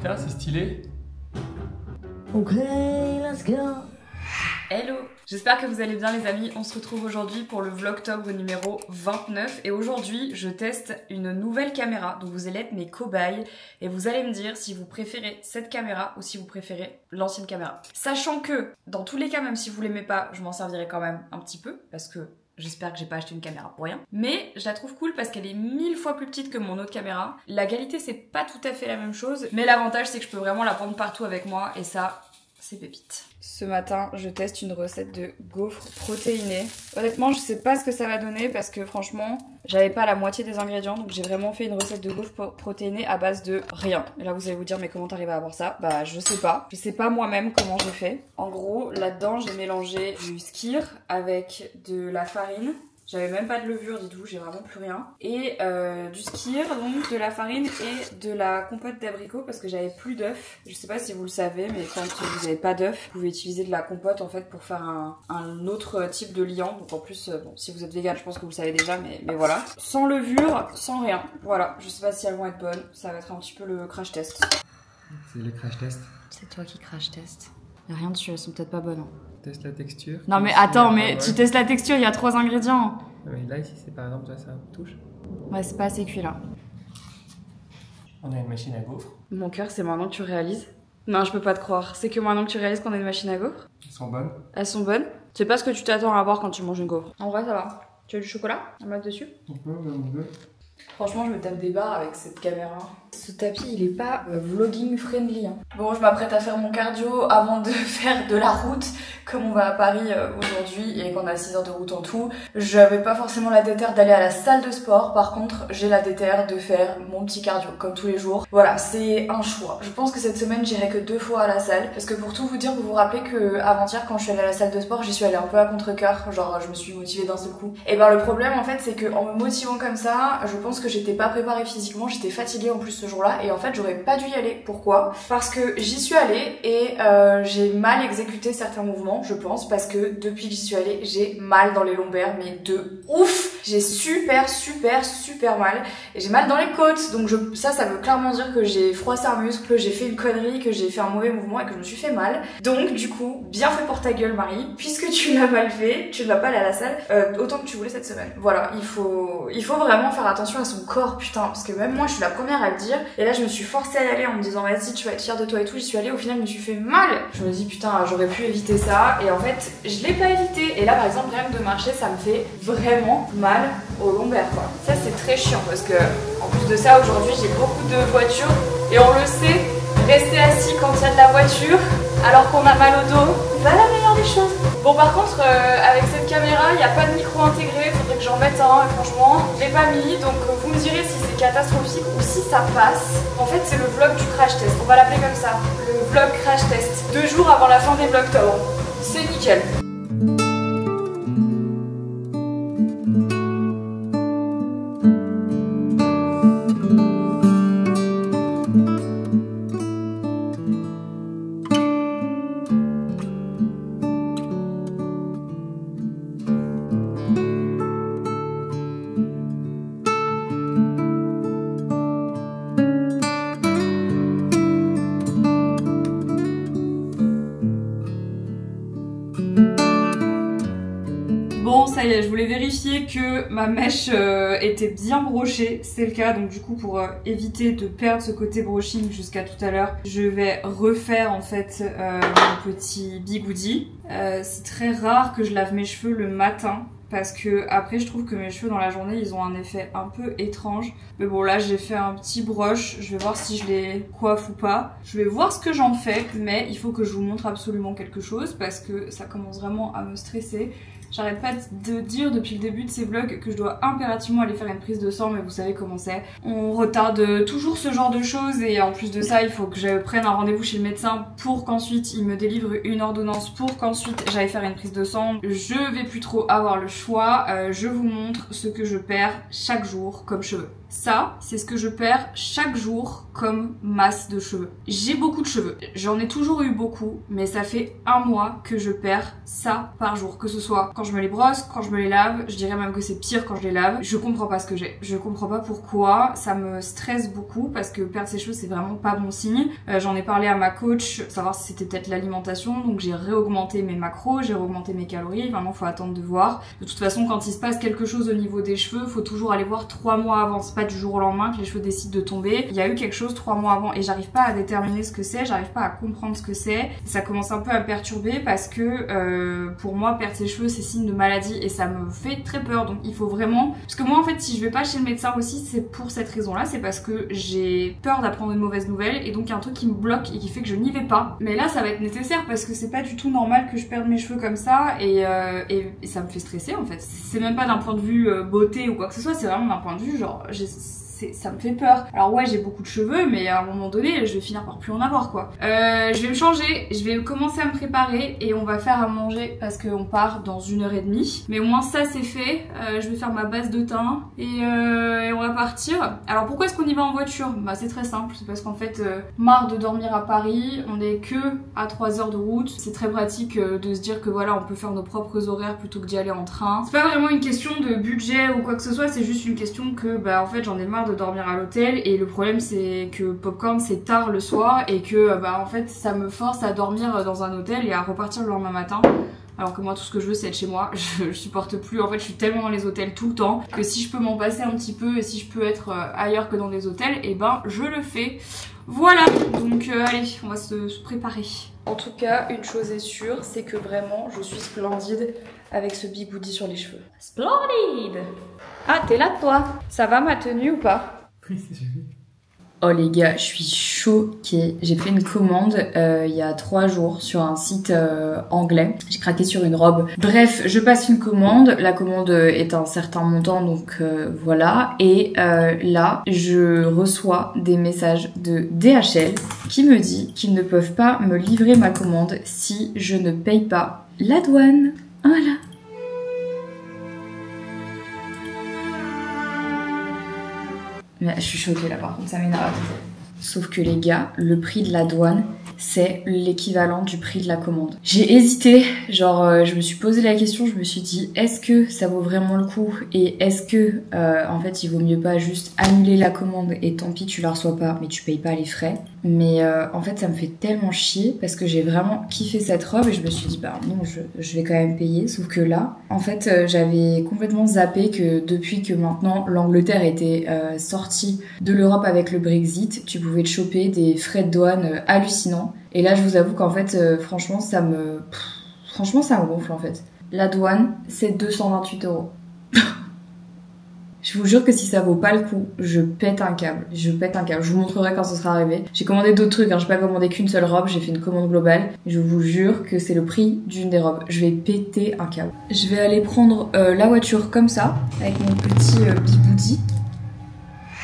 Putain, c'est stylé. Ok, let's go. Hello, j'espère que vous allez bien les amis. On se retrouve aujourd'hui pour le Vlogtober numéro 29 et aujourd'hui je teste une nouvelle caméra, donc vous allez être mes cobayes et vous allez me dire si vous préférez cette caméra ou si vous préférez l'ancienne caméra. Sachant que dans tous les cas, même si vous l'aimez pas, je m'en servirai quand même un petit peu parce que j'espère que j'ai pas acheté une caméra pour rien. Mais je la trouve cool parce qu'elle est 1000 fois plus petite que mon autre caméra. La qualité c'est pas tout à fait la même chose, mais l'avantage c'est que je peux vraiment la prendre partout avec moi et ça, c'est pépite. Ce matin, je teste une recette de gaufres protéinées. Honnêtement, je sais pas ce que ça va donner parce que franchement, j'avais pas la moitié des ingrédients. Donc j'ai vraiment fait une recette de gaufres protéinées à base de rien. Et là, vous allez vous dire, mais comment t'arrives à avoir ça? Bah, je sais pas. Je sais pas moi-même comment j'ai fait. En gros, là-dedans, j'ai mélangé du skyr avec de la farine. J'avais même pas de levure du tout, j'ai vraiment plus rien. Et du skyr, donc de la farine et de la compote d'abricot parce que j'avais plus d'œufs. Je sais pas si vous le savez, mais quand vous avez pas d'œufs, vous pouvez utiliser de la compote en fait pour faire un autre type de liant. Donc en plus, bon, si vous êtes vegan, je pense que vous le savez déjà, mais voilà. Sans levure, sans rien. Voilà, je sais pas si elles vont être bonnes. Ça va être un petit peu le crash test. C'est le crash test. C'est toi qui crash test. Y'a rien dessus, elles sont peut-être pas bonnes. Hein. Teste la texture. Non mais attends, mais tu testes la texture, il y a 3 ingrédients. Mais là ici c'est par exemple ça touche. Ouais, c'est pas assez cuit là. On a une machine à gaufres. Mon cœur, c'est maintenant que tu réalises. Non, je peux pas te croire. C'est que maintenant que tu réalises qu'on a une machine à gaufres. Elles sont bonnes. Elles sont bonnes. C'est pas ce que tu t'attends à avoir quand tu manges une gaufre. En vrai, ça va. Tu as du chocolat à mettre dessus? On peut, on peut. Franchement, je me tape des barres avec cette caméra. Ce tapis, il est pas vlogging friendly. Hein. Bon, je m'apprête à faire mon cardio avant de faire de la route. Comme on va à Paris aujourd'hui et qu'on a 6 heures de route en tout, j'avais pas forcément la déterre d'aller à la salle de sport. Par contre, j'ai la déterre de faire mon petit cardio comme tous les jours. Voilà, c'est un choix. Je pense que cette semaine, j'irai que 2 fois à la salle. Parce que pour tout vous dire, vous vous rappelez que avant-hier, quand je suis allée à la salle de sport, j'y suis allée un peu à contre-cœur. Genre, je me suis motivée d'un seul coup. Et ben, le problème, en fait, c'est que en me motivant comme ça, je pense que j'étais pas préparée physiquement. J'étais fatiguée en plus ce jour-là. Et en fait, j'aurais pas dû y aller. Pourquoi? Parce que j'y suis allée et j'ai mal exécuté certains mouvements, je pense, parce que depuis que j'y suis allée, j'ai mal dans les lombaires, mais de ouf! J'ai super mal. Et j'ai mal dans les côtes, donc ça veut clairement dire que j'ai froissé un muscle, que j'ai fait une connerie, que j'ai fait un mauvais mouvement et que je me suis fait mal. Donc du coup, bien fait pour ta gueule Marie, puisque tu l'as mal fait, tu ne vas pas aller à la salle autant que tu voulais cette semaine. Voilà, il faut vraiment faire attention à son corps, putain, parce que même moi je suis la première à le dire, et là je me suis forcée à y aller en me disant vas-y tu vas être fière de toi et tout, j'y suis allée, au final je me suis fait mal. Je me dis putain j'aurais pu éviter ça, et en fait je l'ai pas évité, et là par exemple rien que de marcher ça me fait vraiment mal au lombaire quoi. Ça c'est très chiant parce que en plus de ça aujourd'hui j'ai beaucoup de voitures et on le sait, rester assis quand il y a de la voiture alors qu'on a mal au dos, c'est pas la meilleure des choses. Bon par contre avec cette caméra il n'y a pas de micro intégré, faudrait que j'en mette un et franchement je l'ai pas mis, donc vous me direz si c'est catastrophique ou si ça passe. En fait c'est le vlog du crash test, on va l'appeler comme ça, le vlog crash test, 2 jours avant la fin des Vlogtober. C'est nickel. Bon, ça y est, je voulais vérifier que ma mèche était bien brochée, c'est le cas, donc du coup pour éviter de perdre ce côté brushing jusqu'à tout à l'heure, je vais refaire en fait mon petit bigoudi. C'est très rare que je lave mes cheveux le matin, parce que après je trouve que mes cheveux dans la journée ils ont un effet un peu étrange. Mais bon là j'ai fait un petit brush, je vais voir si je les coiffe ou pas. Je vais voir ce que j'en fais, mais il faut que je vous montre absolument quelque chose parce que ça commence vraiment à me stresser. J'arrête pas de dire depuis le début de ces vlogs que je dois impérativement aller faire une prise de sang, mais vous savez comment c'est. On retarde toujours ce genre de choses et en plus de ça, il faut que je prenne un rendez-vous chez le médecin pour qu'ensuite il me délivre une ordonnance pour qu'ensuite j'aille faire une prise de sang. Je vais plus trop avoir le choix. Je vous montre ce que je perds chaque jour comme cheveux. Ça, c'est ce que je perds chaque jour comme masse de cheveux. J'ai beaucoup de cheveux. J'en ai toujours eu beaucoup, mais ça fait 1 mois que je perds ça par jour. Que ce soit quand je me les brosse, quand je me les lave. Je dirais même que c'est pire quand je les lave. Je comprends pas ce que j'ai. Je comprends pas pourquoi. Ça me stresse beaucoup parce que perdre ses cheveux c'est vraiment pas bon signe. J'en ai parlé à ma coach, savoir si c'était peut-être l'alimentation. Donc j'ai réaugmenté mes macros, j'ai réaugmenté mes calories. Vraiment faut attendre de voir. De toute façon quand il se passe quelque chose au niveau des cheveux, faut toujours aller voir 3 mois avant. C'est pas du jour au lendemain que les cheveux décident de tomber. Il y a eu quelque chose 3 mois avant et j'arrive pas à déterminer ce que c'est, j'arrive pas à comprendre ce que c'est. Ça commence un peu à me perturber parce que pour moi perdre ses cheveux c'est signe de maladie et ça me fait très peur. Donc il faut vraiment... Parce que moi en fait si je vais pas chez le médecin aussi c'est pour cette raison là, c'est parce que j'ai peur d'apprendre une mauvaise nouvelle et donc il y a un truc qui me bloque et qui fait que je n'y vais pas. Mais là ça va être nécessaire parce que c'est pas du tout normal que je perde mes cheveux comme ça et ça me fait stresser en fait. C'est même pas d'un point de vue beauté ou quoi que ce soit, c'est vraiment d'un point de vue genre ça me fait peur. Alors ouais j'ai beaucoup de cheveux mais à un moment donné je vais finir par plus en avoir quoi. Je vais me changer, je vais commencer à me préparer et on va faire à manger parce qu'on part dans 1h30. Mais au moins ça c'est fait, je vais faire ma base de thym et on va partir. Alors pourquoi est-ce qu'on y va en voiture? Bah c'est très simple, c'est parce qu'en fait marre de dormir à Paris, on est que à 3 heures de route. C'est très pratique de se dire que voilà on peut faire nos propres horaires plutôt que d'y aller en train. C'est pas vraiment une question de budget ou quoi que ce soit, c'est juste une question que bah en fait j'en ai marre de dormir à l'hôtel et le problème c'est que Popcorn c'est tard le soir et que bah en fait ça me force à dormir dans un hôtel et à repartir le lendemain matin. Alors que moi tout ce que je veux c'est être chez moi, je supporte plus, en fait je suis tellement dans les hôtels tout le temps que si je peux m'en passer un petit peu et si je peux être ailleurs que dans des hôtels, et ben je le fais. Voilà, donc allez, on va se préparer. En tout cas, une chose est sûre, c'est que vraiment je suis splendide avec ce bigoudi sur les cheveux. Splendide! Ah, t'es là toi? Ça va ma tenue ou pas? Oui, c'est joli. Oh les gars, je suis choquée. J'ai fait une commande il y a 3 jours sur un site anglais. J'ai craqué sur une robe. Bref, je passe une commande. La commande est un certain montant, donc voilà. Et là, je reçois des messages de DHL qui me dit qu'ils ne peuvent pas me livrer ma commande si je ne paye pas la douane. Voilà. Mais je suis choquée là par contre, ça m'énerve. Sauf que les gars, le prix de la douane, c'est l'équivalent du prix de la commande. J'ai hésité, genre je me suis posé la question, je me suis dit est-ce que ça vaut vraiment le coup et est-ce que en fait il vaut mieux pas juste annuler la commande et tant pis tu la reçois pas mais tu payes pas les frais. Mais en fait ça me fait tellement chier parce que j'ai vraiment kiffé cette robe et je me suis dit bah non je vais quand même payer. Sauf que là en fait j'avais complètement zappé que depuis que maintenant l'Angleterre était sortie de l'Europe avec le Brexit, tu pouvais te choper des frais de douane hallucinants. Et là je vous avoue qu'en fait franchement ça me gonfle en fait. La douane c'est 228 €. Je vous jure que si ça vaut pas le coup, je pète un câble. Je vous montrerai quand ce sera arrivé. J'ai commandé d'autres trucs, hein. J'ai pas commandé qu'une seule robe, j'ai fait une commande globale. Je vous jure que c'est le prix d'une des robes. Je vais péter un câble. Je vais aller prendre la voiture comme ça, avec mon petit bigoudi.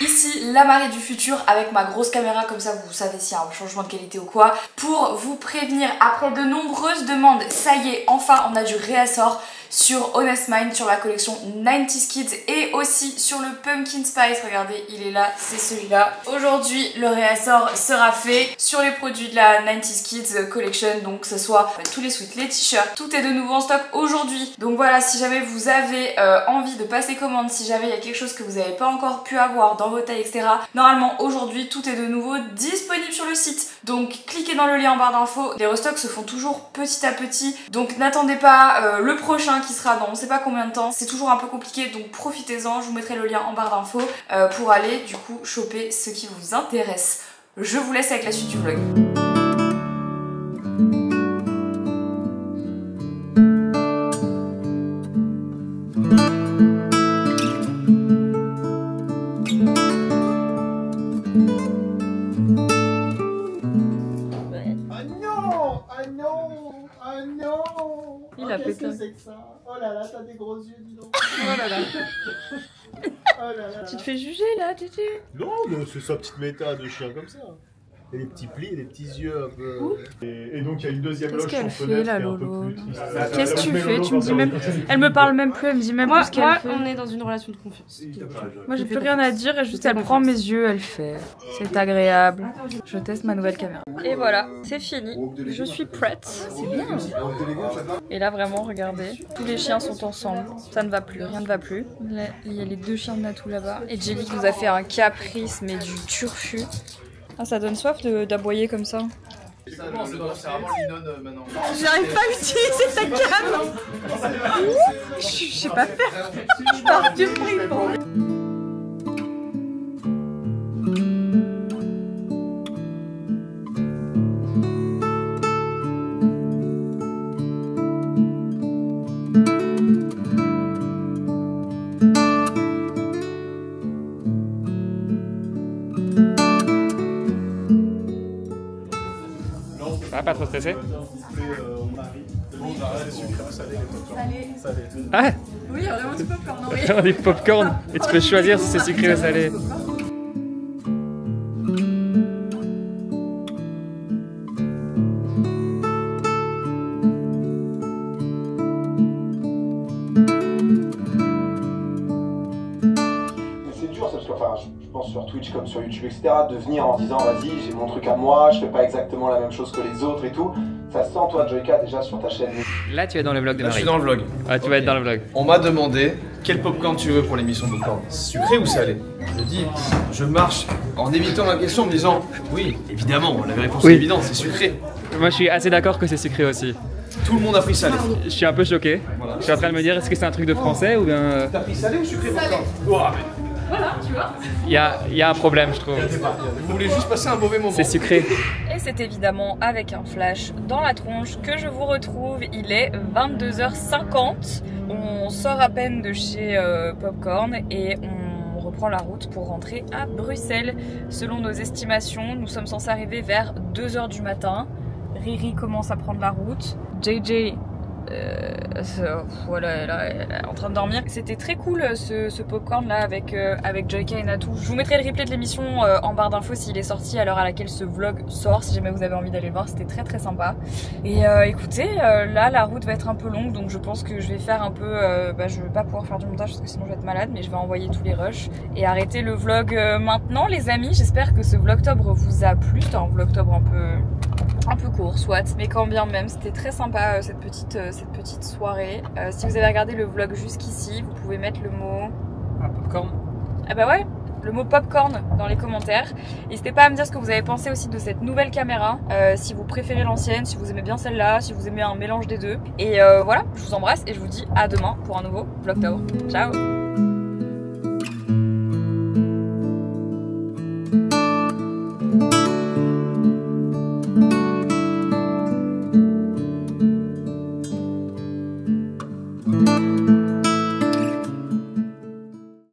Ici, la Marie du futur avec ma grosse caméra, comme ça vous savez s'il y a un changement de qualité ou quoi. Pour vous prévenir, après de nombreuses demandes, ça y est, enfin on a du réassort sur Honest Mind, sur la collection 90s Kids et aussi sur le Pumpkin Spice. Regardez, il est là, c'est celui-là. Aujourd'hui, le réassort sera fait sur les produits de la 90s Kids Collection, donc que ce soit tous les sweats, les t-shirts, tout est de nouveau en stock aujourd'hui. Donc voilà, si jamais vous avez envie de passer commande, si jamais il y a quelque chose que vous n'avez pas encore pu avoir dans vos tailles, etc. Normalement, aujourd'hui, tout est de nouveau disponible sur le site. Donc cliquez dans le lien en barre d'infos. Les restocks se font toujours petit à petit, donc n'attendez pas le prochain qui sera dans on sait pas combien de temps. C'est toujours un peu compliqué, donc profitez-en. Je vous mettrai le lien en barre d'infos pour aller du coup choper ce qui vous intéresse. Je vous laisse avec la suite du vlog. Il a pété. Qu'est-ce que c'est que ça? Oh là là, t'as des gros yeux, dis donc. Oh là là. Oh là là. Tu te fais juger là, Tété? Non, mais c'est sa petite méta de chien comme ça. Et les petits plis, les petits yeux un peu. Et donc il y a une deuxième loge Qu'est-ce qu'elle sur fait fenêtre là, qui est un peu Lolo? plus triste. Qu'est-ce que tu fais? Tu me dis même. Elle me parle même plus, elle me dit même plus ce qu'elle fait. On est dans une relation de confiance. Moi j'ai plus rien à dire et juste elle prend mes yeux, elle fait. C'est agréable. Je teste ma nouvelle caméra. Et voilà, c'est fini. Je suis prête. C'est bien. Et là vraiment, regardez, tous les chiens sont ensemble. Ça ne va plus, rien ne va plus. Là, il y a les 2 chiens de Natou là-bas. Et Jelly nous a fait un caprice mais du turfu. Ah, ça donne soif d'aboyer comme ça. C'est vraiment Linon maintenant. J'arrive pas à utiliser ta cam. Je sais pas faire. Je pars du prix. Ah, pas trop stressé? Salé. Ah, Oui, il y a vraiment du popcorn. Oui. on dit popcorn et tu peux choisir si c'est sucré ou salé. C'est dur parce que, enfin, je pense sur Twitch comme sur YouTube, etc., de venir en disant vas-y, j'ai mon truc à moi, je fais pas exactement la même chose que les autres et tout. Ça se sent, toi, Joyka, déjà sur ta chaîne. Là, tu es dans le vlog de Là, je Marie. suis dans le vlog. Ah, tu vas être dans le vlog. On m'a demandé quel popcorn tu veux pour l'émission Popcorn. Sucré ou salé? Je dis, je marche en évitant la question en me disant oui, évidemment, la réponse Oui. est évidente, c'est sucré. Moi, je suis assez d'accord que c'est sucré aussi. Tout le monde a pris salé. Je suis un peu choqué. Voilà. Je suis en train de me dire, est-ce que c'est un truc de français ou bien... T'as pris salé ou sucré popcorn? Ouah, mais Voilà, tu vois. Il y a un problème, je trouve. vous voulez juste passer un mauvais moment. C'est sucré. Et c'est évidemment avec un flash dans la tronche que je vous retrouve. Il est 22h50. On sort à peine de chez Popcorn et on reprend la route pour rentrer à Bruxelles. Selon nos estimations, nous sommes censés arriver vers 2h du matin. Riri commence à prendre la route. JJ... voilà, elle est en train de dormir. C'était très cool ce popcorn là avec Joyka et Natou. Je vous mettrai le replay de l'émission en barre d'infos s'il est sorti à l'heure à laquelle ce vlog sort, si jamais vous avez envie d'aller le voir. C'était très sympa. Et écoutez, là la route va être un peu longue, donc je pense que je vais faire un peu je vais pas pouvoir faire du montage parce que sinon je vais être malade, mais je vais envoyer tous les rushs et arrêter le vlog maintenant les amis. J'espère que ce vlogtobre vous a plu. C'était un vlogtobre un peu court, soit, mais quand bien même, c'était très sympa cette petite soirée. Si vous avez regardé le vlog jusqu'ici, vous pouvez mettre le mot... Popcorn. Ah bah ouais, le mot popcorn dans les commentaires. N'hésitez pas à me dire ce que vous avez pensé aussi de cette nouvelle caméra, si vous préférez l'ancienne, si vous aimez bien celle-là, si vous aimez un mélange des deux. Et voilà, je vous embrasse et je vous dis à demain pour un nouveau vlogtober. Ciao.